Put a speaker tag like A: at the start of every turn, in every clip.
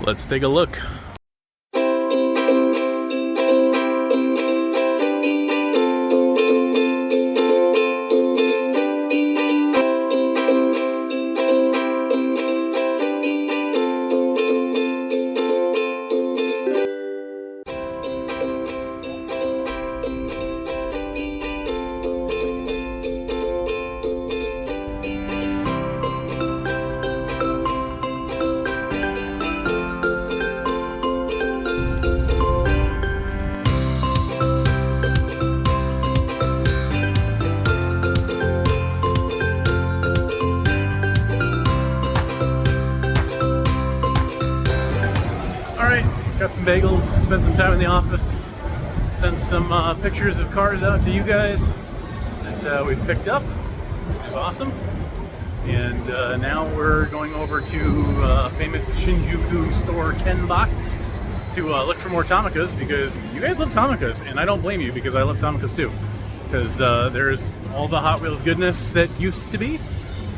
A: Let's take a look. Got some bagels, spent some time in the office, sent some pictures of cars out to you guys that we've picked up, which is awesome. And now we're going over to famous Shinjuku store Ken Box to look for more Tomikas, because you guys love Tomikas, and I don't blame you, because I love Tomikas too. Because there's all the Hot Wheels goodness that used to be,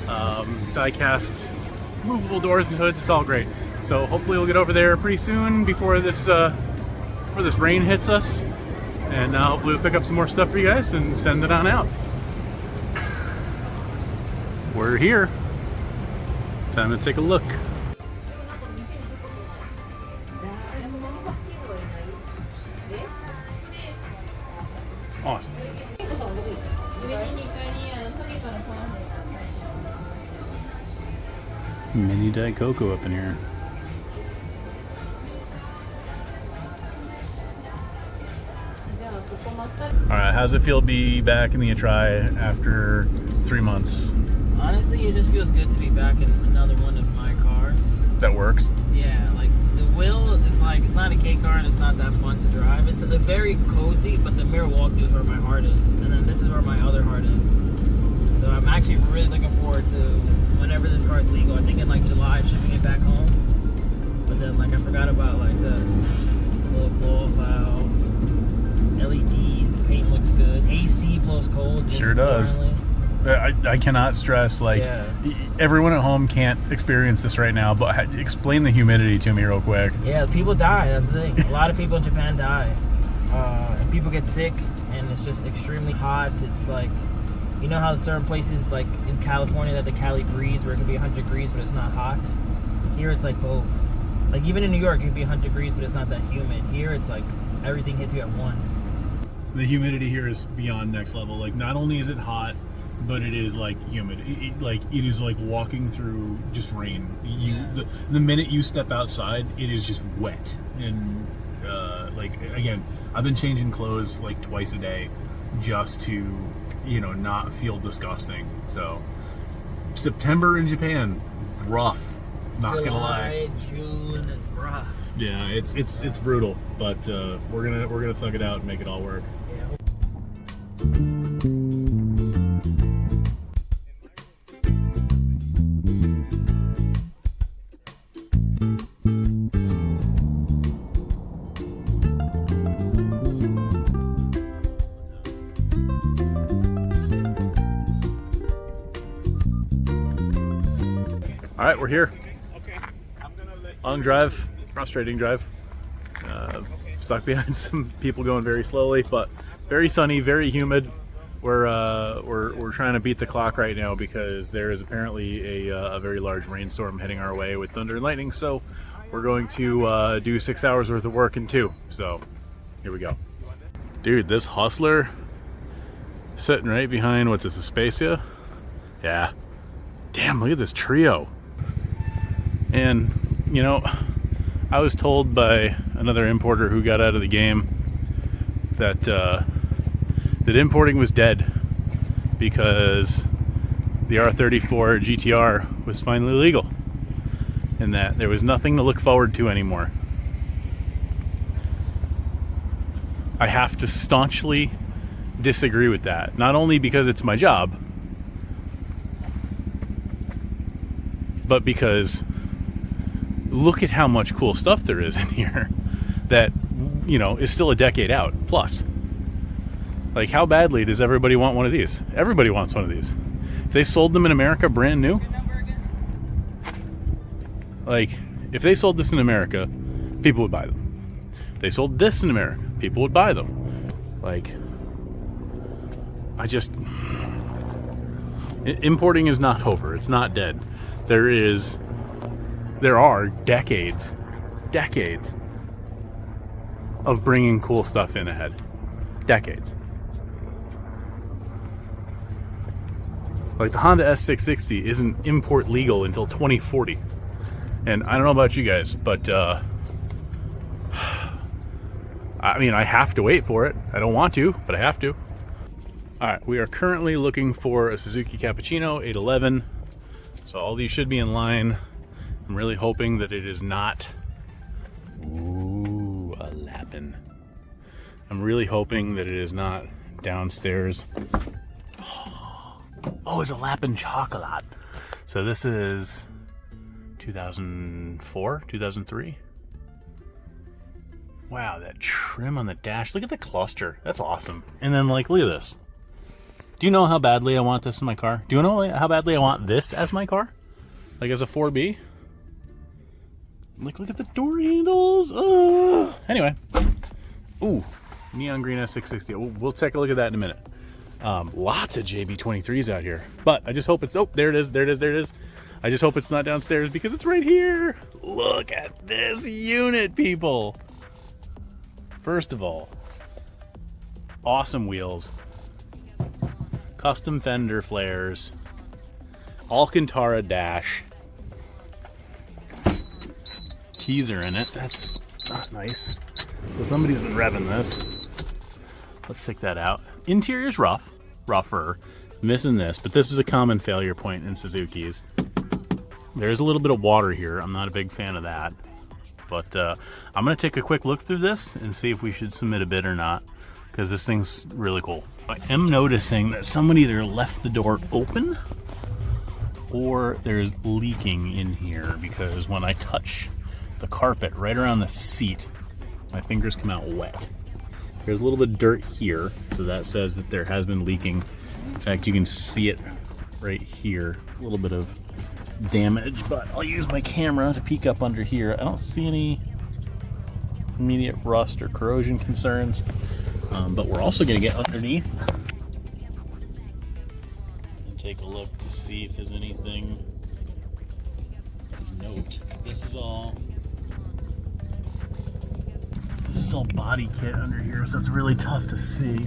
A: die-cast, movable doors and hoods, it's all great. So hopefully we'll get over there pretty soon before this rain hits us, and hopefully we'll pick up some more stuff for you guys and send it on out. We're here. Time to take a look. Awesome. Mini Diet Cocoa up in here. Alright, how's it feel to be back in the Atrai after 3 months?
B: Honestly, it just feels good to be back in another one of my cars.
A: That works?
B: Yeah, like the wheel is like, it's not a K car and it's not that fun to drive. It's a very cozy, but the mirror walkthrough is where my heart is. And then this is where my other heart is. So I'm actually really looking forward to whenever this car is legal. I think in like July, shipping it back home. But then like I forgot about like the little blow valve, LEDs, the paint looks good. AC blows cold.
A: Sure does. I cannot stress, like, everyone at home can't experience this right now, but explain the humidity to me real quick.
B: Yeah, people die, that's the thing. A lot of people in Japan die. And people get sick, and it's just extremely hot. It's like, you know how certain places, like in California, that the Cali breeze, where it can be 100 degrees, but it's not hot? Here it's like both. Like even in New York, it can be 100 degrees, but it's not that humid. Here it's like, everything hits you at once.
A: The humidity here is beyond next level. Like, not only is it hot, but it is like humid. It is like walking through just rain. The minute you step outside, it is just wet. And like, again, I've been changing clothes like twice a day just to, you know, not feel disgusting. So September in Japan, rough. Not gonna lie.
B: June is rough.
A: Yeah, it's brutal, but we're gonna thug it out and make it all work. All right, we're here. Long drive, frustrating drive. Stuck behind some people going very slowly, but very sunny, very humid. We're trying to beat the clock right now because there is apparently a very large rainstorm heading our way with thunder and lightning. So we're going to do 6 hours worth of work in 2. So here we go. Dude, this Hustler sitting right behind, what's this, a Spacia? Yeah. Damn, look at this trio. And, you know, I was told by another importer who got out of the game that that importing was dead because the R34 GTR was finally legal and that there was nothing to look forward to anymore. I have to staunchly disagree with that, not only because it's my job, but because look at how much cool stuff there is in here that, you know, is still a decade out plus. Like, how badly does everybody want one of these? Everybody wants one of these. If they sold them in America brand new, like, if they sold this in America, people would buy them. If they sold this in America, people would buy them. Like, importing is not over. It's not dead. There are decades of bringing cool stuff in ahead. Decades. Like the Honda S660 isn't import legal until 2040. And I don't know about you guys, but I mean, I have to wait for it. I don't want to, but I have to. All right, we are currently looking for a Suzuki Cappuccino 811. So all these should be in line. I'm really hoping that it is not. Ooh, a Lapin. I'm really hoping that it is not downstairs. Oh, it's a Lapin Chocolate. So this is 2004, 2003. Wow, that trim on the dash. Look at the cluster. That's awesome. And then, like, look at this. Do you know how badly I want this in my car? Do you know how badly I want this as my car? Like, as a 4B? Like, look at the door handles. Oh. Anyway. Ooh, neon green S660. We'll take a look at that in a minute. Lots of JB23s out here. But I just hope it's... Oh, there it is. There it is. There it is. I just hope it's not downstairs because it's right here. Look at this unit, people. First of all, awesome wheels. Custom fender flares. Alcantara dash. Keys are in it. That's not nice. So somebody's been revving this. Let's take that out. Interior's rougher. Missing this, but this is a common failure point in Suzuki's. There's a little bit of water here. I'm not a big fan of that. But I'm going to take a quick look through this and see if we should submit a bid or not, because this thing's really cool. I am noticing that somebody either left the door open or there's leaking in here, because when I touch the carpet right around the seat, my fingers come out wet. There's a little bit of dirt here, so that says that there has been leaking. In fact, you can see it right here, a little bit of damage, but I'll use my camera to peek up under here. I don't see any immediate rust or corrosion concerns, but we're also going to get underneath and take a look to see if there's anything of note. This is all body kit under here, so it's really tough to see.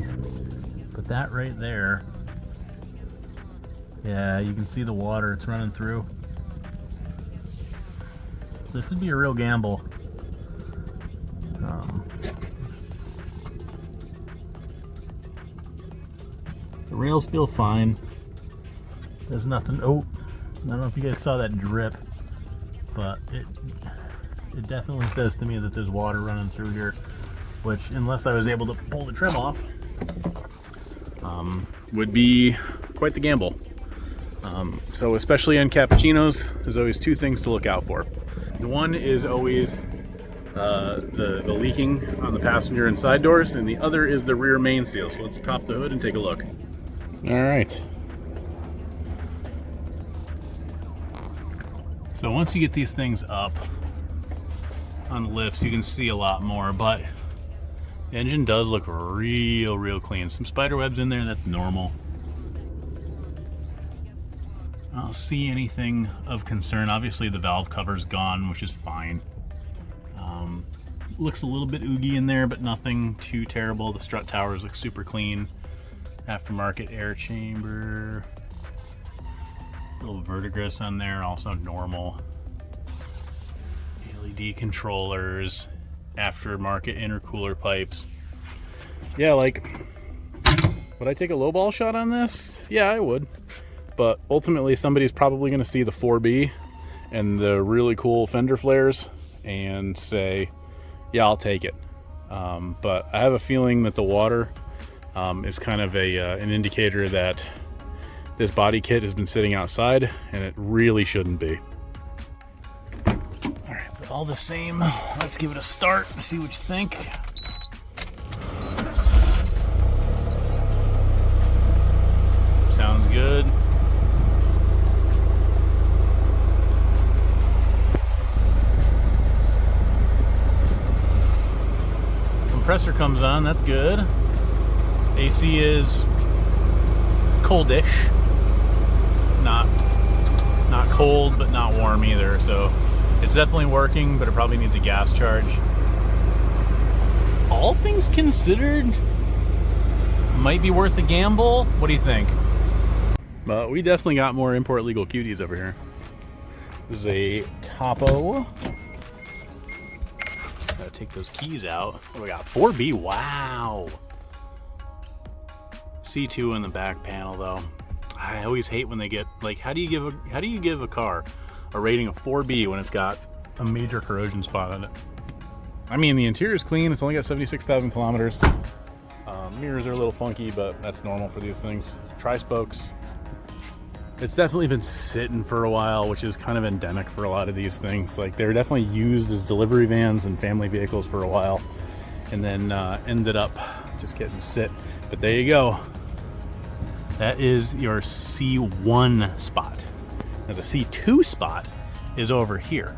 A: But that right there, yeah, you can see the water, it's running through. This would be a real gamble. The rails feel fine. There's nothing. Oh, I don't know if you guys saw that drip, but it definitely says to me that there's water running through here, which, unless I was able to pull the trim off, would be quite the gamble. So especially on cappuccinos, there's always two things to look out for. One is always the leaking on the passenger and side doors, and the other is the rear main seal. So let's pop the hood and take a look. All right. So once you get these things up on lifts, you can see a lot more, but the engine does look real clean. Some spider webs in there, that's normal. I don't see anything of concern. Obviously the valve cover's gone, which is fine. Looks a little bit oogie in there, but nothing too terrible. The strut towers look super clean. Aftermarket air chamber. Little verdigris on there, also normal. LED controllers. Aftermarket intercooler pipes. Yeah, like, would I take a lowball shot on this? Yeah, I would. But ultimately somebody's probably going to see the 4B and the really cool fender flares and say, yeah, I'll take it. But I have a feeling that the water is kind of an indicator that this body kit has been sitting outside, and it really shouldn't be. All right, but all the same, let's give it a start and see what you think. Sounds good. compressor comes on, that's good. AC is coldish. Not cold, but not warm either, so it's definitely working, but it probably needs a gas charge. All things considered, might be worth a gamble. What do you think? But we definitely got more import legal cuties over here. This is a Topo. Gotta take those keys out. What do we got? 4B. Wow. C2 in the back panel though. I always hate when they get like, how do you give a car a rating of 4B when it's got a major corrosion spot on it? I mean, the interior's clean. It's only got 76,000 kilometers. Mirrors are a little funky, but that's normal for these things. Tri-spokes. It's definitely been sitting for a while, which is kind of endemic for a lot of these things. Like, they were definitely used as delivery vans and family vehicles for a while, and then ended up just getting sit. But there you go. That is your C1 spot. Now the C2 spot is over here.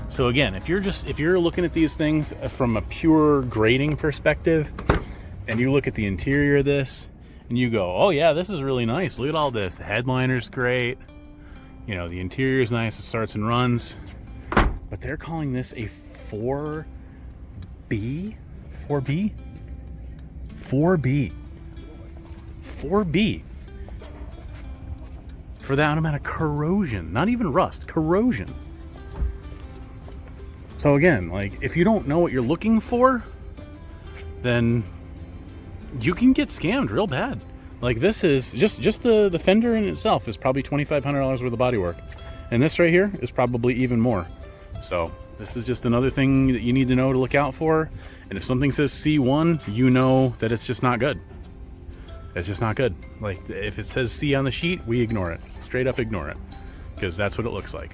A: So again, if you're looking at these things from a pure grading perspective, and you look at the interior of this, and you go, oh yeah, this is really nice. Look at all this. The headliner's great. You know, the interior's nice. It starts and runs. But they're calling this a 4B? 4B? 4B. 4B. For that amount of corrosion. Not even rust, corrosion. So again, like, if you don't know what you're looking for, then you can get scammed real bad. Like, this is just the fender in itself is probably $2,500 worth of bodywork, and this right here is probably even more. So this is just another thing that you need to know to look out for. And if something says C1, you know that it's just not good. It's just not good. Like, if it says C on the sheet, we ignore it. Straight up ignore it, because that's what it looks like.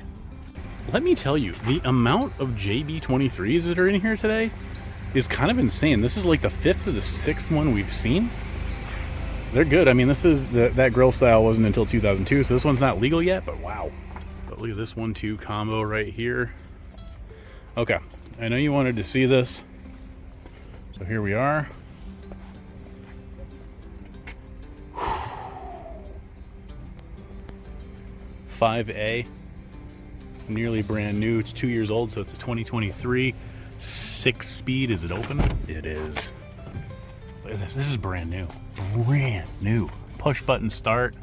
A: Let me tell you, the amount of JB23s that are in here today is kind of insane. This is like the 5th or the 6th one we've seen. They're good. I mean, this is that grill style wasn't until 2002, so this one's not legal yet, but wow. But look at this 1-2 combo right here. Okay, I know you wanted to see this, so here we are. .5A, nearly brand new. It's 2 years old, so it's a 2023. 6-speed. Is it open? It is. Look at this. This is brand new. Brand new. Push button start.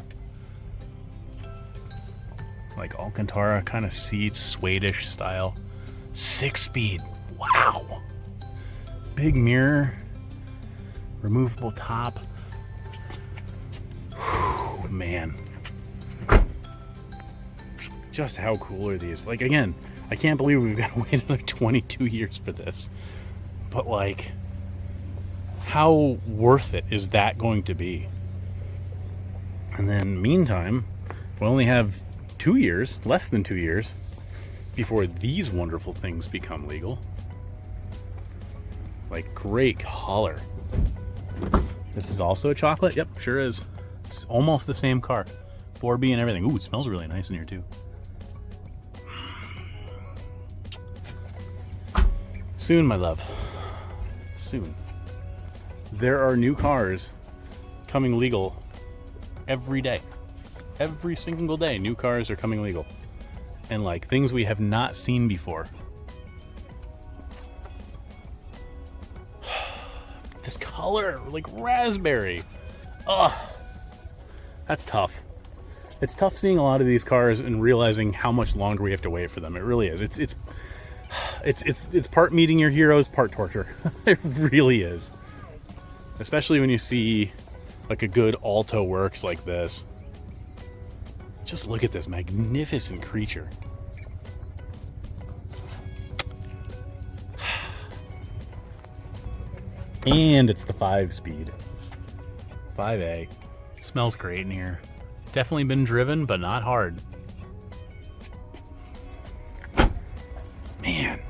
A: Like Alcantara kind of seats, Swedish style. 6-speed. Wow. Big mirror. Removable top. Whew, man. Just how cool are these? Like, again, I can't believe we've got to wait another 22 years for this. But, like, how worth it is that going to be? And then, meantime, we only have 2 years, less than 2 years, before these wonderful things become legal. Like, great color. This is also a chocolate? Yep, sure is. It's almost the same car. 4B and everything. Ooh, it smells really nice in here, too. Soon, my love. Soon. There are new cars coming legal every day. Every single day, new cars are coming legal. And like things we have not seen before. This color, like raspberry. Ugh. That's tough. It's tough seeing a lot of these cars and realizing how much longer we have to wait for them. It really is. It's part meeting your heroes, part torture. It really is. Especially when you see like a good Alto Works like this. Just look at this magnificent creature. And it's the 5-speed. 5A. Smells great in here. Definitely been driven, but not hard. Man.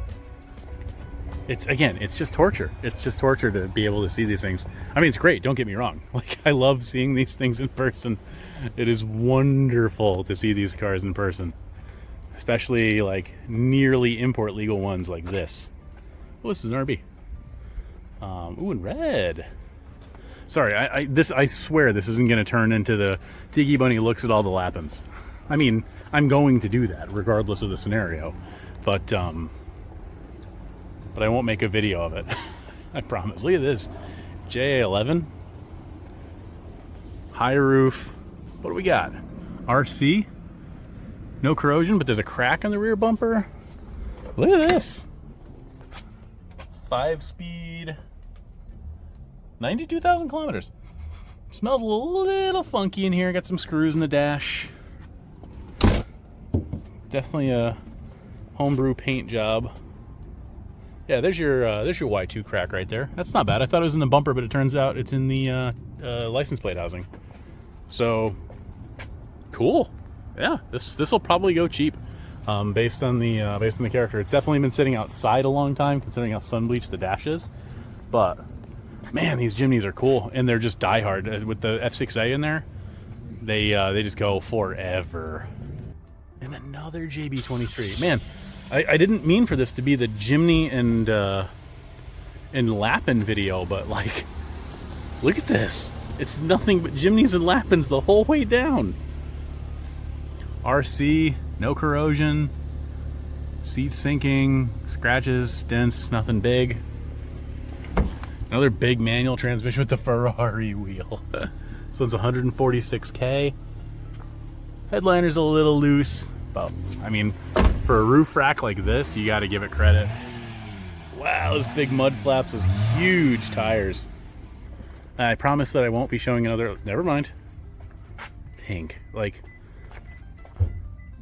A: It's just torture. It's just torture to be able to see these things. I mean, it's great, don't get me wrong. Like, I love seeing these things in person. It is wonderful to see these cars in person. Especially, like, nearly import legal ones like this. Oh, this is an RB. Ooh, and red. Sorry, I swear this isn't going to turn into the Tiki Bunny looks at all the Lappins. I mean, I'm going to do that regardless of the scenario, but I won't make a video of it. I promise. Look at this, JA11, high roof. What do we got? RC, no corrosion, but there's a crack on the rear bumper. Look at this, 5-speed. 92,000 kilometers. Smells a little funky in here. Got some screws in the dash. Definitely a homebrew paint job. Yeah, there's your Y2 crack right there. That's not bad. I thought it was in the bumper, but it turns out it's in the license plate housing. So cool. Yeah, this will probably go cheap, based on the character. It's definitely been sitting outside a long time, considering how sun bleached the dash is. But man, these Jimneys are cool, and they're just diehard. With the F6A in there, they just go forever. And another JB23. Man, I didn't mean for this to be the Jimny and Lappin video, but like, look at this. It's nothing but Jimneys and Lappins the whole way down. RC, no corrosion, seat sinking, scratches, dents, nothing big. Another big manual transmission with the Ferrari wheel. This one's 146K. Headliner's a little loose, but I mean, for a roof rack like this, you gotta give it credit. Wow, those big mud flaps, those huge tires. I promise that I won't be showing another, never mind. Pink, like,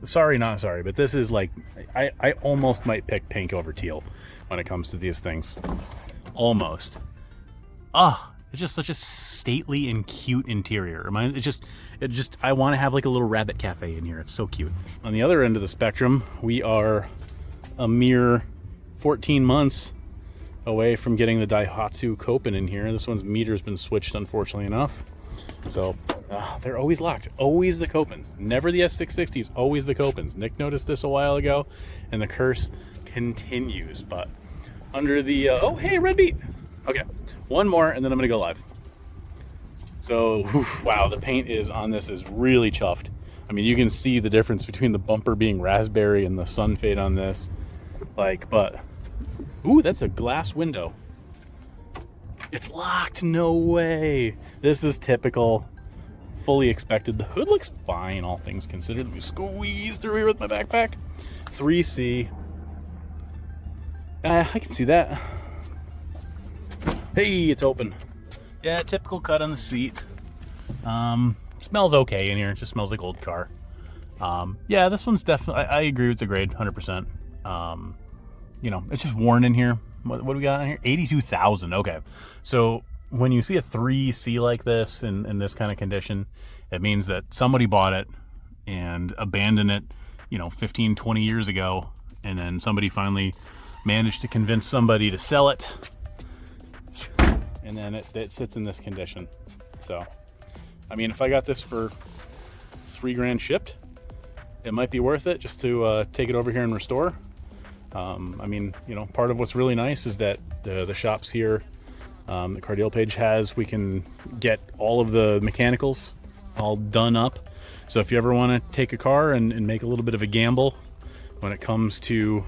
A: sorry, not sorry, but this is like, I almost might pick pink over teal when it comes to these things. Almost. Oh, it's just such a stately and cute interior. I want to have like a little rabbit cafe in here. It's so cute. On the other end of the spectrum, we are a mere 14 months away from getting the Daihatsu Copen in here. This one's meter's been switched, unfortunately enough. So they're always locked. Always the Copens. Never the S660s, always the Copens. Nick noticed this a while ago, and the curse continues. But under the, oh, hey, red beat. Okay, one more, and then I'm gonna go live. So, wow, the paint on this is really chuffed. I mean, you can see the difference between the bumper being raspberry and the sun fade on this. Like, but, ooh, that's a glass window. It's locked, no way. This is typical, fully expected. The hood looks fine, all things considered. Let me squeeze through here with my backpack. 3C. I can see that. Hey, it's open. Yeah, typical cut on the seat. Smells okay in here. It just smells like old car. Yeah, this one's definitely, I agree with the grade 100%. You know, it's just worn in here. What do we got in here? 82,000. Okay. So when you see a 3C like this in this kind of condition, it means that somebody bought it and abandoned it, you know, 15, 20 years ago. And then somebody finally managed to convince somebody to sell it. And then it sits in this condition. So, I mean, if I got this for $3,000 shipped, it might be worth it just to take it over here and restore. I mean, you know, part of what's really nice is that the shops here, the car deal page has, we can get all of the mechanicals all done up. So if you ever want to take a car and make a little bit of a gamble when it comes to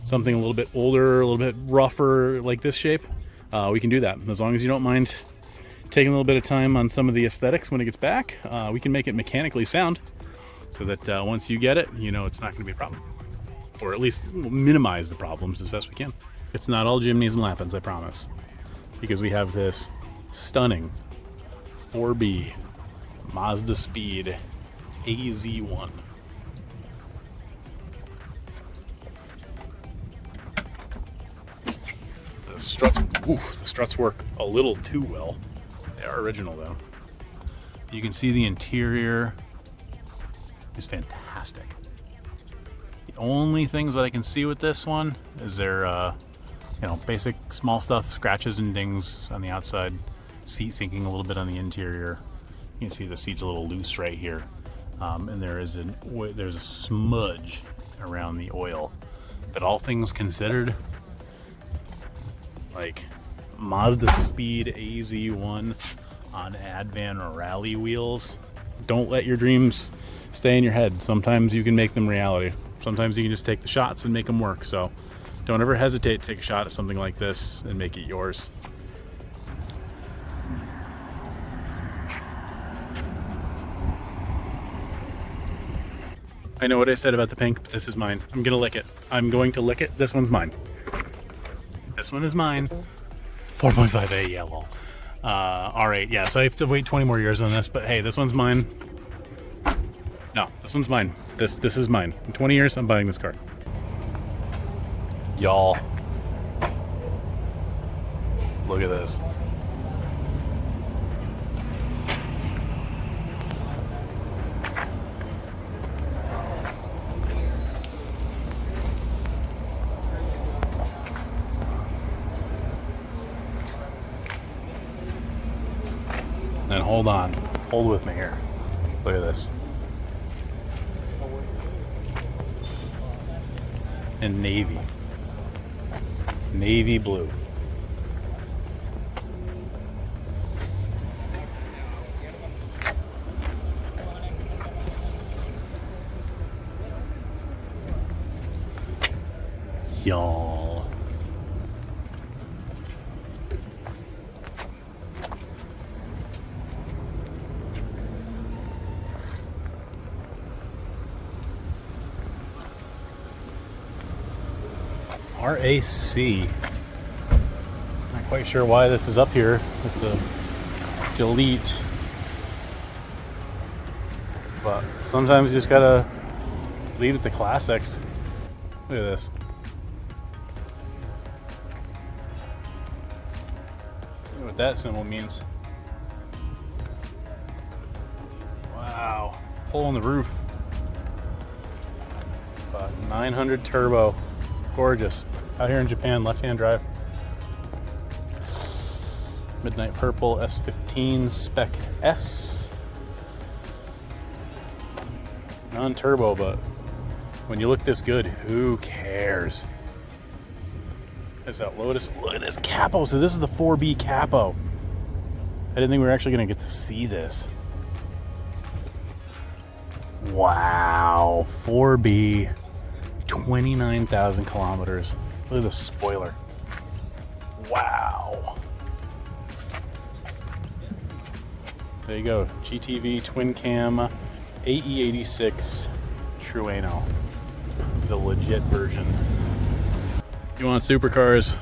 A: something a little bit older, a little bit rougher like this shape, we can do that. As long as you don't mind taking a little bit of time on some of the aesthetics when it gets back, we can make it mechanically sound so that once you get it, you know it's not going to be a problem. Or at least minimize the problems as best we can. It's not all Jimneys and Lappins, I promise. Because we have this stunning 4B Mazda Speed AZ1. The struts work a little too well. They are original though. You can see the interior is fantastic. The only things that I can see with this one is their, you know, basic small stuff, scratches and dings on the outside, seat sinking a little bit on the interior. You can see the seat's a little loose right here, and there's a smudge around the oil. But all things considered, like, Mazda Speed AZ1 on Advan Rally wheels. Don't let your dreams stay in your head. Sometimes you can make them reality. Sometimes you can just take the shots and make them work. So don't ever hesitate to take a shot at something like this and make it yours. I know what I said about the pink, but this is mine. I'm gonna lick it. I'm going to lick it. This one's mine. This one is mine. 4.5A yellow. Alright, yeah, so I have to wait 20 more years on this, but hey, this one's mine. No, this one's mine. This is mine. In 20 years, I'm buying this car. Y'all. Look at this. And hold on. Hold with me here. Look at this. And navy. Navy blue. Y'all. RAC. Not quite sure why this is up here. It's a delete. But sometimes you just gotta leave it to classics. Look at this. Look what that symbol means. Wow. Hole in the roof. About 900 turbo. Gorgeous. Out here in Japan, left-hand drive. Midnight Purple S15 Spec S. Non-turbo, but when you look this good, who cares? There's that Lotus. Look at this capo. So this is the 4B capo. I didn't think we were actually going to get to see this. Wow. 4B. 29,000 kilometers. Look at the spoiler. Wow. There you go. GTV twin cam AE86 Trueno. The legit version. You want supercars?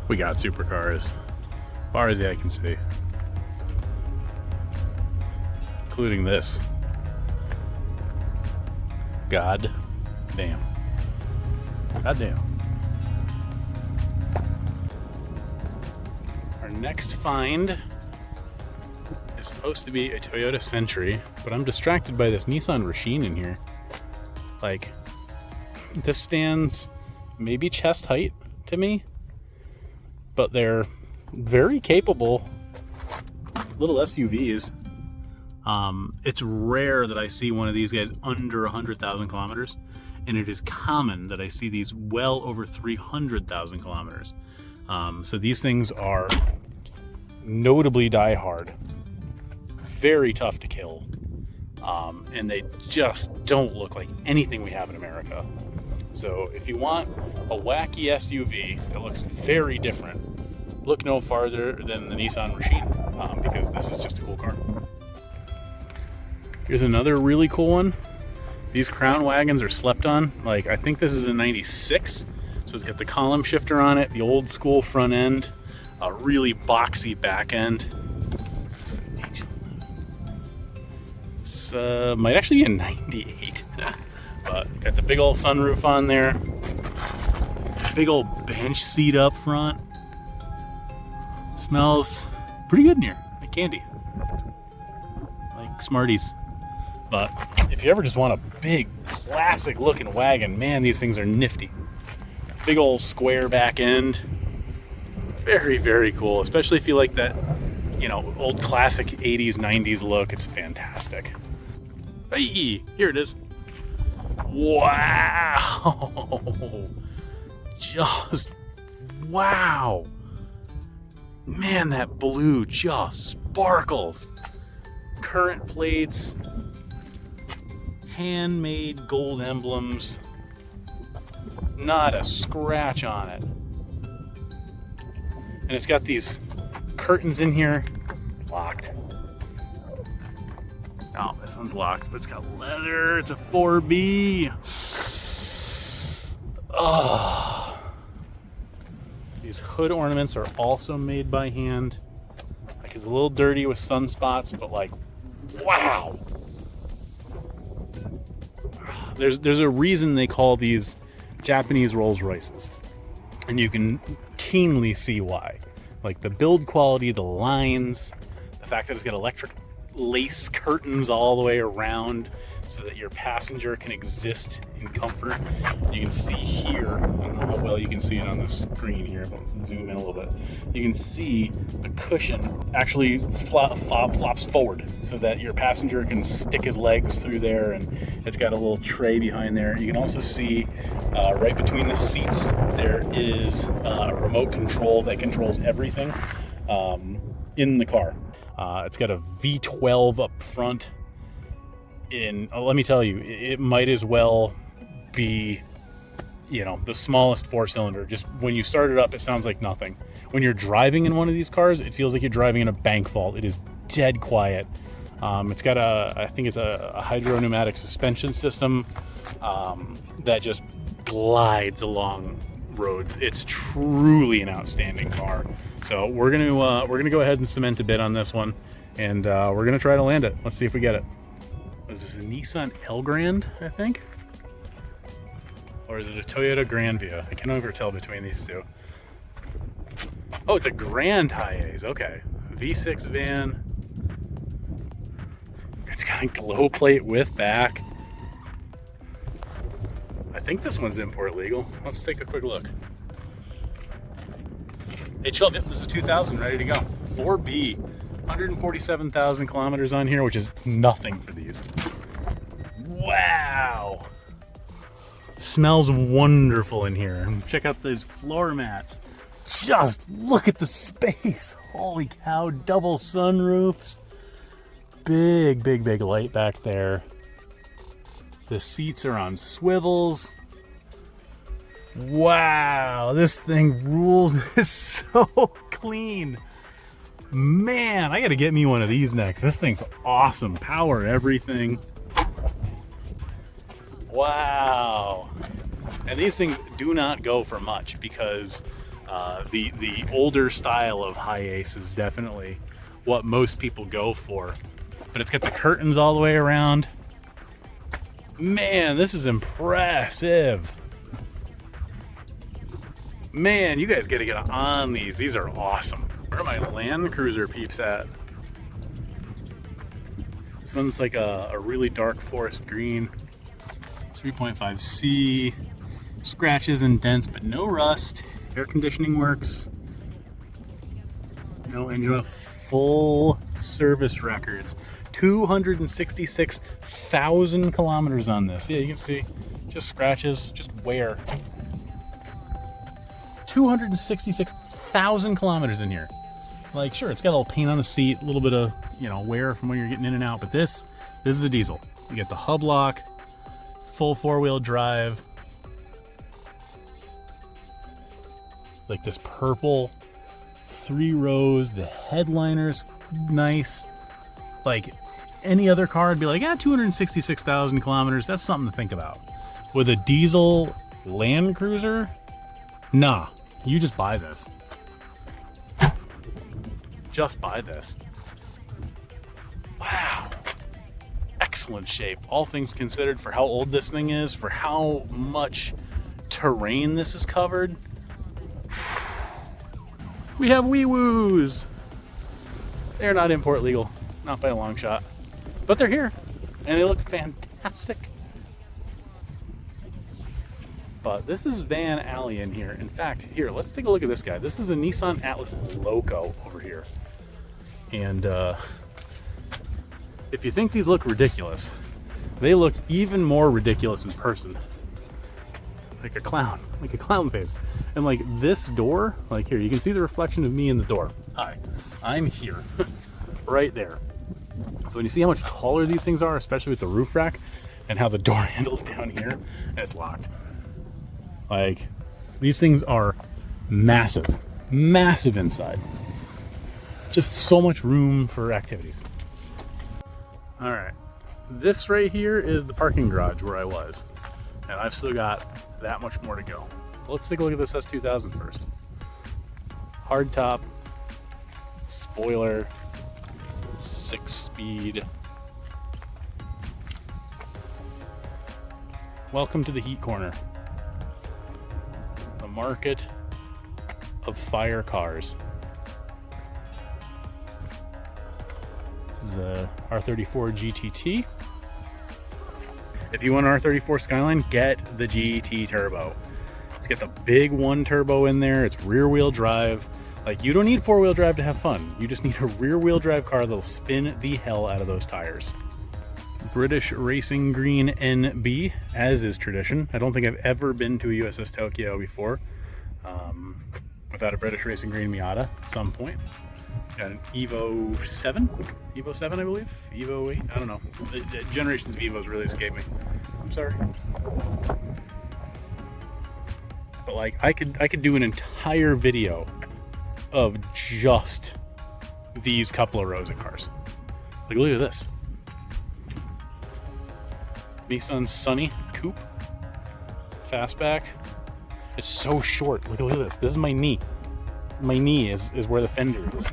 A: We got supercars. As far as the eye can see. Including this. God damn. God damn. Our next find is supposed to be a Toyota Century, but I'm distracted by this Nissan Racine in here. Like, this stands maybe chest height to me, but they're very capable little SUVs. It's rare that I see one of these guys under 100,000 kilometers, and it is common that I see these well over 300,000 kilometers. So these things are notably die-hard, very tough to kill, and they just don't look like anything we have in America. So if you want a wacky SUV that looks very different, look no farther than the Nissan Racine, because this is just a cool car. Here's another really cool one. These Crown wagons are slept on. Like, I think this is a 96. So it's got the column shifter on it, the old school front end, a really boxy back end. It's might actually be a 98. But got the big old sunroof on there. Big old bench seat up front. Smells pretty good in here, like candy. Like Smarties. But if you ever just want a big, classic looking wagon, man, these things are nifty. Big old square back end. Very, very cool, especially if you like that, you know, old classic 80s, 90s look. It's fantastic. Hey, here it is. Wow. Just wow. Man, that blue just sparkles. Current plates, handmade gold emblems, not a scratch on it. And it's got these curtains in here. It's locked. Oh, this one's locked, but it's got leather. It's a 4B. Oh. These hood ornaments are also made by hand. Like, it's a little dirty with sunspots, but like, wow. There's a reason they call these Japanese Rolls Royces, and you can keenly see why. Like the build quality, the lines, the fact that it's got electric lace curtains all the way around so that your passenger can exist in comfort. You can see here, I don't know how well you can see it on the screen here, but let's zoom in a little bit. You can see the cushion actually flops forward so that your passenger can stick his legs through there, and it's got a little tray behind there. You can also see right between the seats there is a remote control that controls everything in the car. It's got a V12 up front. Let me tell you, it might as well be, the smallest 4-cylinder. Just when you start it up, it sounds like nothing. When you're driving in one of these cars, it feels like you're driving in a bank vault. It is dead quiet. It's got I think it's a hydro-pneumatic suspension system that just glides along roads. It's truly an outstanding car. So we're gonna go ahead and cement a bid on this one, and we're gonna try to land it. Let's see if we get it. Is this a Nissan Elgrand, I think? Or is it a Toyota Grand Via? I can never tell between these two. Oh, it's a Grand Hiace. Okay. V6 van. It's got a glow plate with back. I think this one's import legal. Let's take a quick look. HL, this is a 2000, ready to go. 4B. 147,000 kilometers on here, which is nothing for these. Wow. Smells wonderful in here. Check out these floor mats. Just look at the space. Holy cow, double sunroofs. Big, big, big light back there. The seats are on swivels. Wow, this thing rules. It's so clean. Man, I gotta get me one of these next. This thing's awesome. Power everything. Wow. And these things do not go for much because the older style of Hiace is definitely what most people go for. But it's got the curtains all the way around. Man, this is impressive. Man, you guys gotta get on these. These are awesome. Where are my Land Cruiser peeps at? This one's like a really dark forest green. 3.5C. Scratches and dents, but no rust. Air conditioning works. No engine oil. Full service records. 266,000 kilometers on this. Yeah, you can see. Just scratches, just wear. 266,000 kilometers in here. Like, sure, it's got a little paint on the seat, a little bit of, wear from when you're getting in and out, but this is a diesel. You get the hub lock, full 4-wheel drive, like this purple 3 rows, the headliner's nice. Like, any other car would be like, 266,000 kilometers, that's something to think about. With a diesel Land Cruiser, nah, you just buy this. Just buy this. Wow. Excellent shape. All things considered for how old this thing is, for how much terrain this is covered. We have wee-woos. They're not import legal, not by a long shot. But they're here, and they look fantastic. But this is Van Alley in here. In fact, here, let's take a look at this guy. This is a Nissan Atlas Loco over here. And if you think these look ridiculous, they look even more ridiculous in person. like a clown face. And like this door, like here, you can see the reflection of me in the door. Hi, I'm here, right there. So when you see how much taller these things are, especially with the roof rack and how the door handles down here, and it's locked. Like, these things are massive, massive inside. Just so much room for activities. All right, this right here is the parking garage where I was. And I've still got that much more to go. Let's take a look at this S2000 first. Hardtop, spoiler, 6-speed. Welcome to the heat corner. The market of fire cars. This is a R34 GTT. If you want an R34 Skyline, get the GT Turbo. It's got the big 1 turbo in there. It's rear wheel drive. Like, you don't need 4-wheel drive to have fun. You just need a rear wheel drive car that'll spin the hell out of those tires. British Racing Green NB, as is tradition. I don't think I've ever been to a USS Tokyo before without a British Racing Green Miata at some point. Got an Evo 7? Evo 7, I believe? Evo 8? I don't know. The generations of Evos really escape me. I'm sorry. But like, I could do an entire video of just these couple of rows of cars. Like, look at this. Nissan Sunny Coupe. Fastback. It's so short. Look at this. This is my knee. My knee is where the fender is.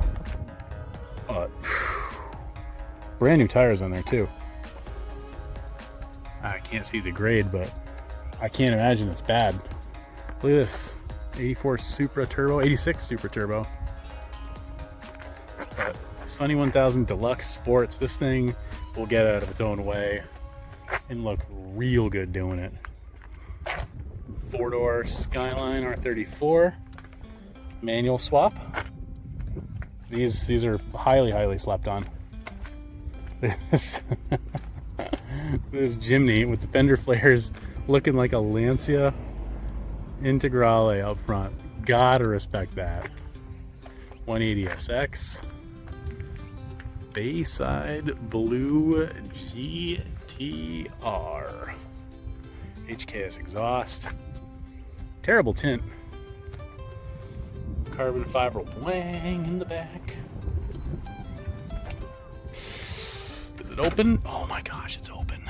A: Brand new tires on there too. I can't see the grade, but I can't imagine it's bad. Look at this. 84 Supra Turbo, 86 Super Turbo. But Sunny 1000 Deluxe Sports. This thing will get out of its own way and look real good doing it. 4-door Skyline R34. Manual swap. These are highly slept on. This Jimny with the fender flares looking like a Lancia Integrale up front. Gotta respect that. 180SX. Bayside Blue GTR. HKS exhaust. Terrible tint. Carbon fiber wang in the back. Is it open? Oh my gosh, it's open.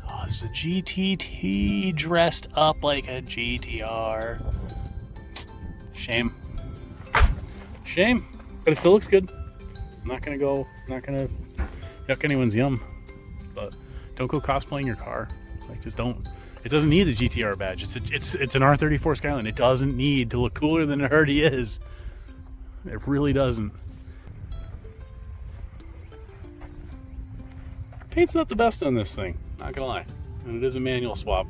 A: Oh, it's a GTT dressed up like a GTR. Shame. Shame, but it still looks good. I'm not gonna yuck anyone's yum, but don't go cosplaying your car. Like, just don't. It doesn't need the GTR badge. It's an R34 Skyline. It doesn't need to look cooler than it already is. It really doesn't. Paint's not the best on this thing, not gonna lie. And it is a manual swap.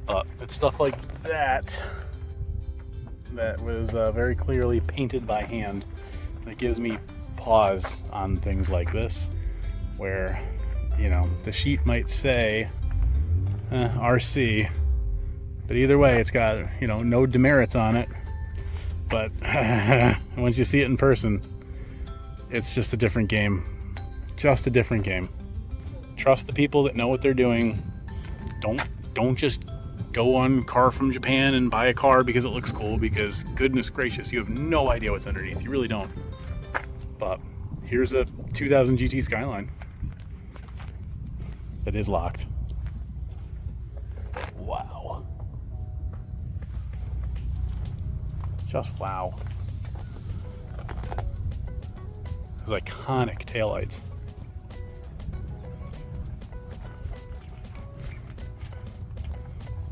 A: But it's stuff like that that was very clearly painted by hand that gives me pause on things like this, where, you know, the sheet might say RC, but either way it's got, you know, no demerits on it. But once you see it in person, it's just a different game. Just a different game. Trust the people that know what they're doing. Don't just go on Car from Japan and buy a car because it looks cool, because goodness gracious, you have no idea what's underneath. You really don't. But here's a 2000 GT Skyline that is locked. Wow. Just wow. Those iconic taillights.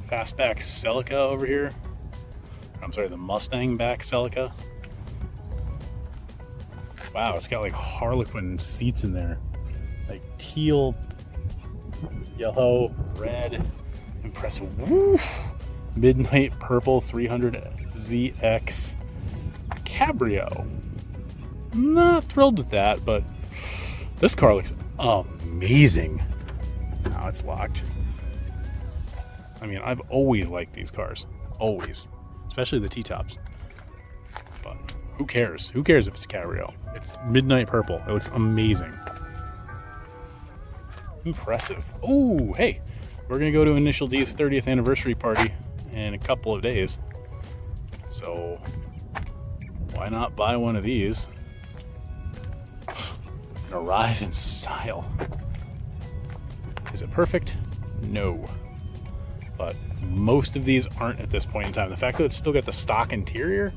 A: Fastback Celica over here. I'm sorry, the Mustang back Celica. Wow, it's got like Harlequin seats in there. Like teal, yellow, red. Impressive. Woo! Midnight Purple 300ZX Cabrio. Not thrilled with that, but this car looks amazing. Now it's locked. I mean, I've always liked these cars. Always. Especially the T-tops. But who cares? Who cares if it's a cabrio? It's midnight purple. It looks amazing. Impressive. Oh, hey. We're going to go to Initial D's 30th anniversary party in a couple of days. So, why not buy one of these? And arrive in style. Is it perfect? No. But most of these aren't at this point in time. The fact that it's still got the stock interior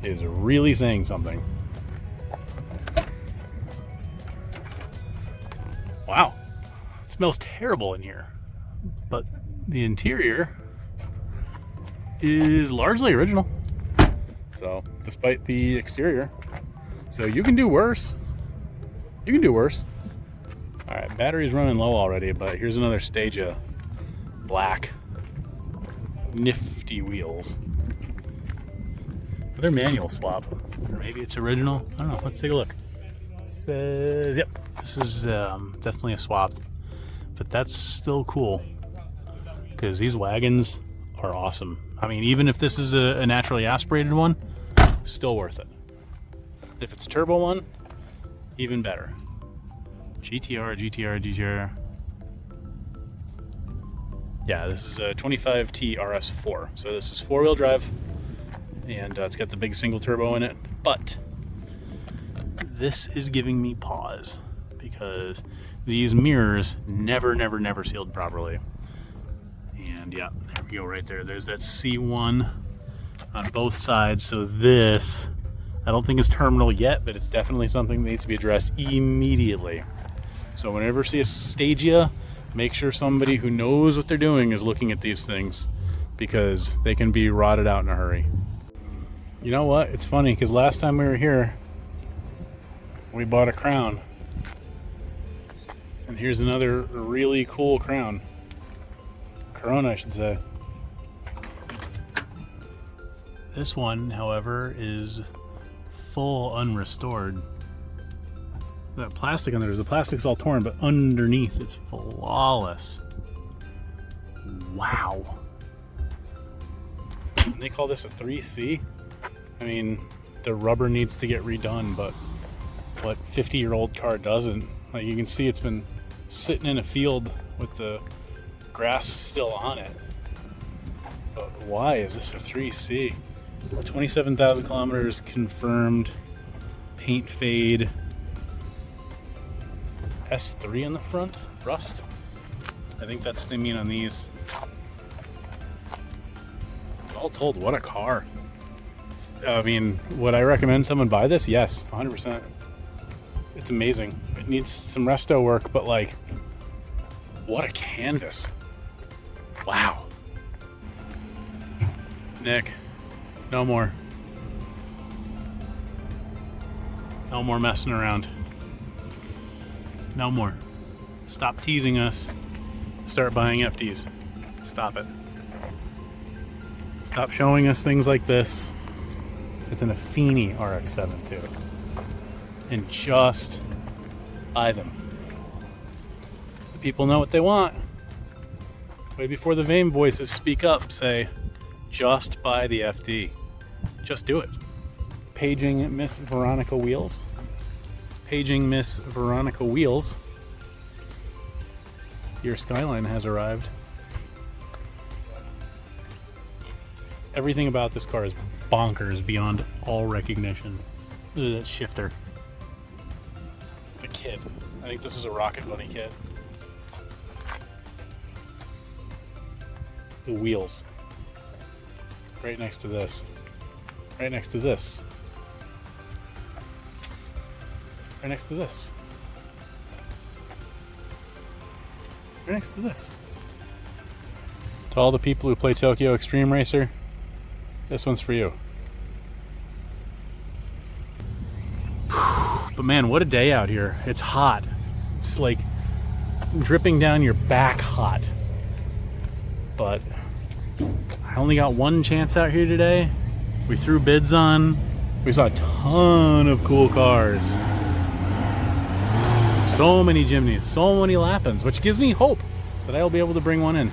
A: is really saying something. Wow. It smells terrible in here. But the interior is largely original. So, despite the exterior. So you can do worse. You can do worse. Alright, battery's running low already, but here's another Stagia black. Nifty wheels. Another manual swap. Or maybe it's original. I don't know. Let's take a look. Says, yep, this is definitely a swap. But that's still cool. Because these wagons are awesome. I mean, even if this is a naturally aspirated one, still worth it. If it's a turbo one, even better. GTR. Yeah, this is a 25T RS4. So this is 4-wheel drive, and it's got the big single turbo in it. But this is giving me pause because these mirrors never sealed properly. And yeah, there we go right there. There's that C1 on both sides. So this, I don't think is terminal yet, but it's definitely something that needs to be addressed immediately. So whenever you see a Stagia, make sure somebody who knows what they're doing is looking at these things because they can be rotted out in a hurry. You know what? It's funny because last time we were here, we bought a Crown. And here's another really cool Crown. Corona, I should say. This one, however, is full unrestored. That plastic on there, the plastic's all torn, but underneath it's flawless. Wow. And they call this a 3C? I mean, the rubber needs to get redone, but what 50-year-old car doesn't? Like, you can see it's been sitting in a field with the grass still on it. But why is this a 3C? 27,000 kilometers confirmed. Paint fade. S3 in the front, rust. I think that's what they mean on these. All told, what a car. I mean, would I recommend someone buy this? Yes, 100%. It's amazing. It needs some resto work, but like, what a canvas. Wow. Nick, no more. No more messing around. No more. Stop teasing us. Start buying FDs. Stop it. Stop showing us things like this. It's an Affini RX-7 too. And just buy them. The people know what they want. Way before the vain voices speak up, say, just buy the FD. Just do it. Paging Miss Veronica Wheels. Paging Miss Veronica Wheels. Your Skyline has arrived. Everything about this car is bonkers beyond all recognition. Look at that shifter. The kit. I think this is a Rocket Bunny kit. The wheels. Right next to this. Right next to this. Right next to this. Right next to this. To all the people who play Tokyo Extreme Racer, this one's for you. But man, what a day out here. It's hot. It's like dripping down your back hot. But I only got one chance out here today. We threw bids on. We saw a ton of cool cars. So many Jimneys, so many Lapins, which gives me hope that I'll be able to bring one in.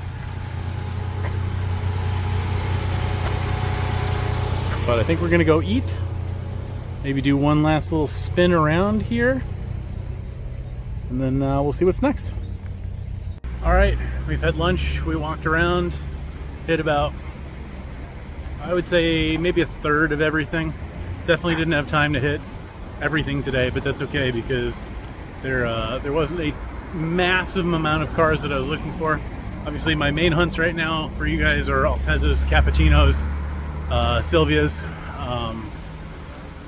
A: But I think we're gonna go eat. Maybe do one last little spin around here. And then we'll see what's next. All right, we've had lunch. We walked around, hit about, I would say maybe a third of everything. Definitely didn't have time to hit everything today, but that's okay because there wasn't a massive amount of cars that I was looking for. Obviously, my main hunts right now for you guys are Altezas, Cappuccinos, Silvias,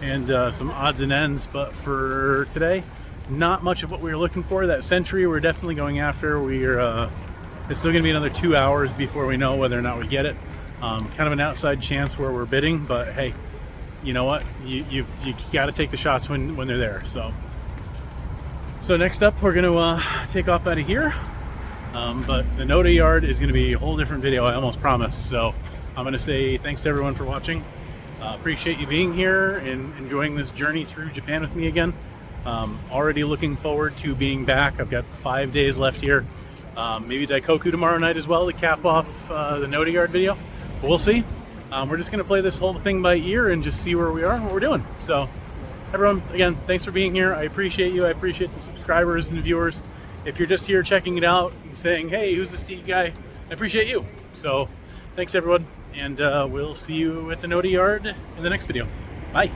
A: and some odds and ends. But for today, not much of what we were looking for. That Century we're definitely going after. It's still going to be another 2 hours before we know whether or not we get it. Kind of an outside chance where we're bidding, but hey, you know what? You got to take the shots when they're there. So next up, we're going to take off out of here. But the Noda Yard is going to be a whole different video, I almost promise. So I'm going to say thanks to everyone for watching. Appreciate you being here and enjoying this journey through Japan with me again. Already looking forward to being back. I've got 5 days left here. Maybe Daikoku tomorrow night as well to cap off the Noda Yard video. But we'll see. We're just going to play this whole thing by ear and just see where we are and what we're doing. So everyone, again, thanks for being here. I appreciate you. I appreciate the subscribers and the viewers. If you're just here checking it out and saying, hey, who's this Tiki guy? I appreciate you. So thanks everyone. And we'll see you at the Noda Yard in the next video. Bye.